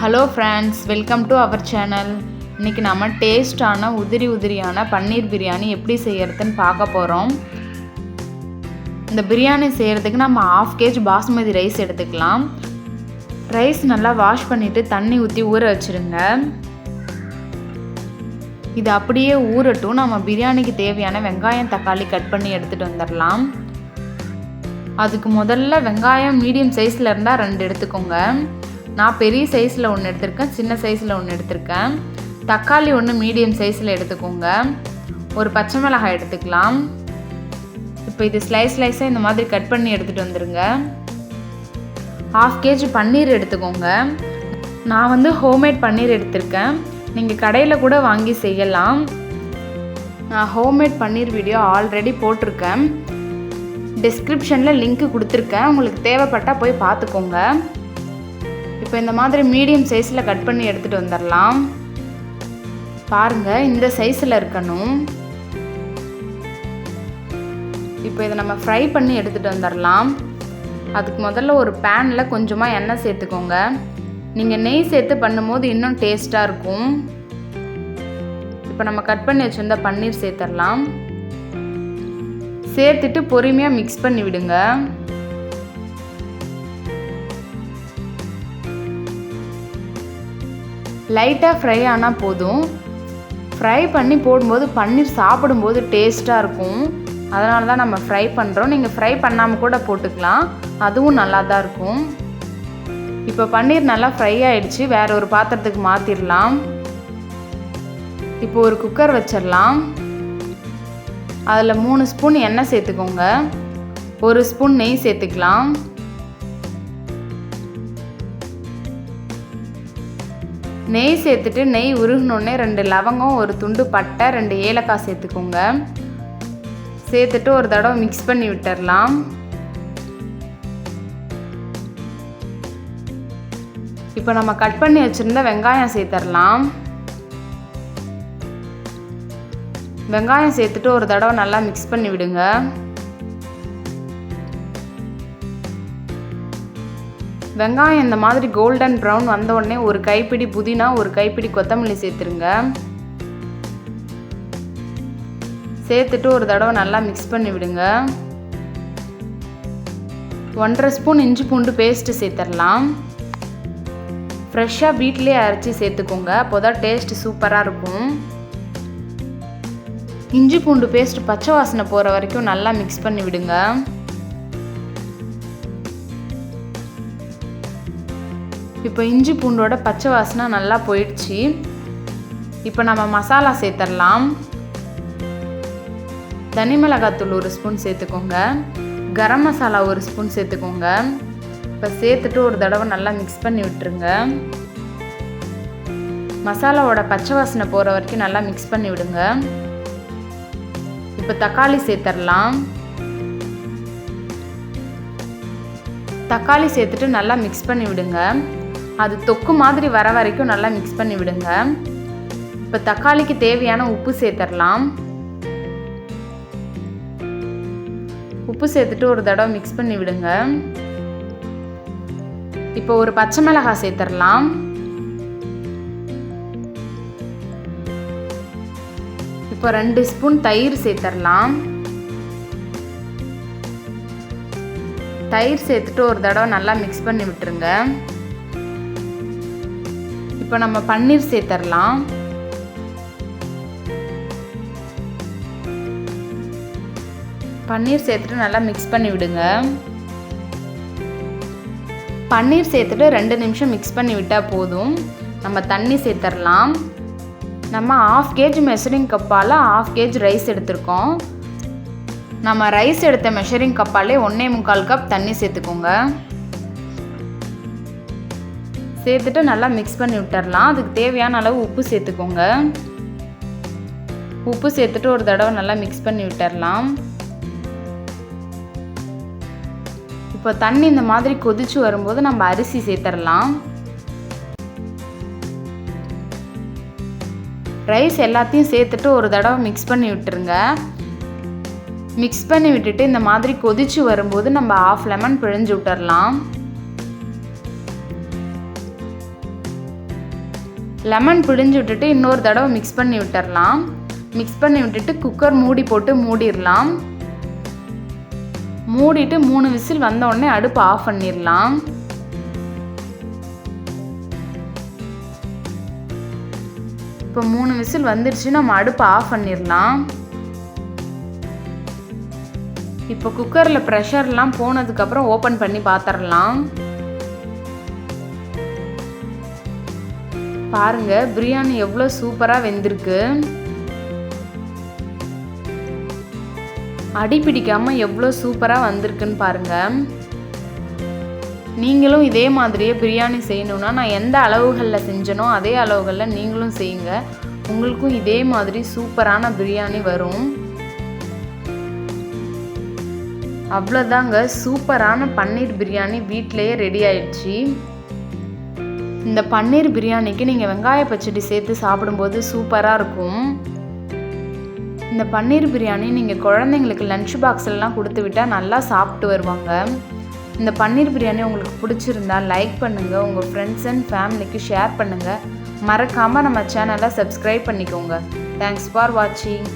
Hello friends, welcome to our channel. இன்றைக்கி நம்ம டேஸ்டான உதிரியான பன்னீர் பிரியாணி எப்படி செய்கிறதுன்னு பார்க்க போகிறோம். இந்த பிரியாணி செய்கிறதுக்கு நம்ம 1/2 kg பாஸ்மதி ரைஸ் எடுத்துக்கலாம். ரைஸ் நல்லா வாஷ் பண்ணிவிட்டு தண்ணி ஊற்றி ஊற வச்சுருங்க. இது அப்படியே ஊறட்டும். நம்ம பிரியாணிக்கு தேவையான வெங்காயம் தக்காளி கட் பண்ணி எடுத்துகிட்டு வந்துடலாம். அதுக்கு முதல்ல வெங்காயம் மீடியம் சைஸில் இருந்தால் 2 எடுத்துக்கோங்க. நான் பெரிய சைஸில் 1 எடுத்திருக்கேன், சின்ன சைஸில் 1 எடுத்திருக்கேன். தக்காளி 1 மீடியம் சைஸில் எடுத்துக்கோங்க. ஒரு பச்சை மிளகாய் எடுத்துக்கலாம். இப்போ இது ஸ்லைஸாக இந்த மாதிரி கட் பண்ணி எடுத்துகிட்டு வந்துடுங்க. 1/2 kg பன்னீர் எடுத்துக்கோங்க. நான் ஹோம்மேட் பன்னீர் எடுத்திருக்கேன். நீங்கள் கடையில் கூட வாங்கி செய்யலாம். நான் ஹோம்மேட் பன்னீர் வீடியோ ஆல்ரெடி போட்டிருக்கேன். டிஸ்கிரிப்ஷனில் லிங்க்கு கொடுத்துருக்கேன். உங்களுக்கு தேவைப்பட்டால் போய் பார்த்துக்கோங்க. இப்போ இந்த மாதிரி மீடியம் சைஸில் கட் பண்ணி எடுத்துகிட்டு வந்துடலாம். பாருங்கள், இந்த சைஸில் இருக்கணும். இப்போ இதை நம்ம ஃப்ரை பண்ணி எடுத்துகிட்டு வந்துடலாம். அதுக்கு முதல்ல ஒரு பேனில் கொஞ்சமாக எண்ணெய் சேர்த்துக்கோங்க. நீங்கள் நெய் சேர்த்து பண்ணும்போது இன்னும் டேஸ்ட்டாக இருக்கும். இப்போ நம்ம கட் பண்ணி வச்சுருந்த பன்னீர் சேர்த்துடலாம். சேர்த்துட்டு பொறுமையாக மிக்ஸ் பண்ணி விடுங்க. லைட்டாக ஃப்ரை ஆனால் போதும். ஃப்ரை பண்ணி போடும்போது பன்னீர் சாப்பிடும்போது டேஸ்ட்டாக இருக்கும். அதனால தான் நம்ம ஃப்ரை பண்ணுறோம். நீங்கள் ஃப்ரை பண்ணாமல் கூட போட்டுக்கலாம், அதுவும் நல்லா தான் இருக்கும். இப்போ பன்னீர் நல்லா ஃப்ரை ஆகிடுச்சு. வேறு ஒரு பாத்திரத்துக்கு மாற்றிடலாம். இப்போ ஒரு குக்கர் வச்சிடலாம். அதில் 3 ஸ்பூன் எண்ணெய் சேர்த்துக்கோங்க. 1 ஸ்பூன் நெய் சேர்த்துக்கலாம். நெய் சேர்த்துட்டு நெய் உருகினோடனே 2 லவங்கம், 1 துண்டு பட்டை, 2 ஏலக்காய் சேர்த்துக்கோங்க. சேர்த்துட்டு ஒரு தடவை மிக்ஸ் பண்ணி விட்டுடலாம். இப்போ நம்ம கட் பண்ணி வச்சுருந்த வெங்காயம் சேர்த்துடலாம். வெங்காயம் சேர்த்துட்டு ஒரு தடவை நல்லா மிக்ஸ் பண்ணி விடுங்க. வெங்காயம் இந்த மாதிரி கோல்டன் ப்ரௌன் வந்த உடனே ஒரு கைப்பிடி புதினா, ஒரு கைப்பிடி கொத்தமல்லி சேர்த்துருங்க. சேர்த்துட்டு ஒரு தடவை நல்லா மிக்ஸ் பண்ணி விடுங்க. 1/2 ஸ்பூன் இஞ்சி பூண்டு பேஸ்ட்டு சேர்த்துடலாம். ஃப்ரெஷ்ஷாக வீட்டிலே அரைச்சி சேர்த்துக்கோங்க, அப்போ தான் டேஸ்ட் சூப்பராக இருக்கும். இஞ்சி பூண்டு பேஸ்ட் பச்சை வாசனை போகிற வரைக்கும் நல்லா மிக்ஸ் பண்ணி விடுங்க. இப்போ இஞ்சி பூண்டோட பச்சை வாசனை நல்லா போயிடுச்சு. இப்போ நம்ம மசாலா சேர்த்துடலாம். தனி மிளகாத்தூள் 1 ஸ்பூன் சேர்த்துக்கோங்க. கரம் மசாலா 1 ஸ்பூன் சேர்த்துக்கோங்க. இப்போ சேர்த்துட்டு ஒரு தடவை நல்லா மிக்ஸ் பண்ணி விட்டுருங்க. மசாலாவோட பச்சை வாசனை போகிற வரைக்கும் நல்லா மிக்ஸ் பண்ணி விடுங்க. இப்போ தக்காளி சேர்த்துடலாம். தக்காளி சேர்த்துட்டு நல்லா மிக்ஸ் பண்ணி விடுங்க. அது தொக்கு மாதிரி வர வரைக்கும் நல்லா மிக்ஸ் பண்ணி விடுங்க. இப்போ தக்காளிக்கு தேவையான உப்பு சேர்த்துடலாம். உப்பு சேர்த்துட்டு ஒரு தடவை மிக்ஸ் பண்ணி விடுங்க. இப்போ ஒரு பச்சை மிளகாய் சேர்த்துடலாம். இப்போ 2 ஸ்பூன் தயிர் சேர்த்துடலாம். தயிர் சேர்த்துட்டு ஒரு தடவை நல்லா மிக்ஸ் பண்ணி விட்டுருங்க. இப்போ நம்ம பன்னீர் சேர்த்துடலாம். பன்னீர் சேர்த்துட்டு நல்லா மிக்ஸ் பண்ணி விடுங்க. பன்னீர் சேர்த்துட்டு 2 நிமிஷம் மிக்ஸ் பண்ணி விட்டால் போதும். நம்ம தண்ணி சேர்த்துடலாம். நம்ம 1/2 kg மெஷரிங் கப்பால் 1/2 kg ரைஸ் எடுத்திருக்கோம். நம்ம ரைஸ் எடுத்த மெஷரிங் கப்பாலே 1.25 கப் தண்ணி சேர்த்துக்கோங்க. சேர்த்துட்டு நல்லா மிக்ஸ் பண்ணி விட்டுடலாம். அதுக்கு தேவையான அளவு உப்பு சேர்த்துக்கோங்க. உப்பு சேர்த்துட்டு ஒரு தடவை நல்லா மிக்ஸ் பண்ணி விட்டுடலாம். இப்போ தண்ணி இந்த மாதிரி கொதிச்சு வரும்போது நம்ம அரிசி சேர்த்துடலாம். ரைஸ் எல்லாத்தையும் சேர்த்துட்டு ஒரு தடவை மிக்ஸ் பண்ணி விட்டுருங்க. மிக்ஸ் பண்ணி விட்டுட்டு இந்த மாதிரி கொதிச்சு வரும்போது நம்ம 1/2 லெமன் பிழிஞ்சு விட்டுடலாம். லெமன் பிழிஞ்சு விட்டுட்டு இன்னொரு தடவை மிக்ஸ் பண்ணி விட்டுறலாம். மிக்ஸ் பண்ணி விட்டுட்டு குக்கர் மூடி போட்டு மூடிடலாம். மூடிட்டு 3 விசில் வந்த உடனே அடுப்பு ஆஃப் பண்ணிடலாம். இப்போ 3 விசில் வந்துடுச்சு, நம்ம அடுப்பு ஆஃப் பண்ணிடலாம். இப்போ குக்கரில் ப்ரெஷர்லாம் போனதுக்கப்புறம் ஓப்பன் பண்ணி பார்த்துடலாம். பாருங்க பிரியாணி எவ்வளோ சூப்பராக வெந்திருக்கு. அடி பிடிக்காமல் எவ்வளோ சூப்பராக வந்திருக்குன்னு பாருங்கள். நீங்களும் இதே மாதிரியே பிரியாணி செய்யணுன்னா நான் எந்த அளவுகளில் செஞ்சனோ அதே அளவுகளில் நீங்களும் செய்யுங்க. உங்களுக்கும் இதே மாதிரி சூப்பரான பிரியாணி வரும். அவ்வளோதாங்க, சூப்பரான பன்னீர் பிரியாணி வீட்டிலையே ரெடி ஆயிடுச்சு. இந்த பன்னீர் பிரியாணிக்கு நீங்கள் வெங்காய பச்சடி சேர்த்து சாப்பிடும்போது சூப்பராக இருக்கும். இந்த பன்னீர் பிரியாணி நீங்கள் குழந்தைங்களுக்கு லன்ச் பாக்ஸ்லாம் கொடுத்து விட்டால் நல்லா சாப்பிட்டு வருவாங்க. இந்த பன்னீர் பிரியாணி உங்களுக்கு பிடிச்சிருந்தால் லைக் பண்ணுங்கள், உங்கள் ஃப்ரெண்ட்ஸ் அண்ட் ஃபேமிலிக்கு ஷேர் பண்ணுங்கள். மறக்காமல் நம்ம சேனலை சப்ஸ்கிரைப் பண்ணிக்கோங்க. தேங்க்ஸ் ஃபார் வாட்சிங்.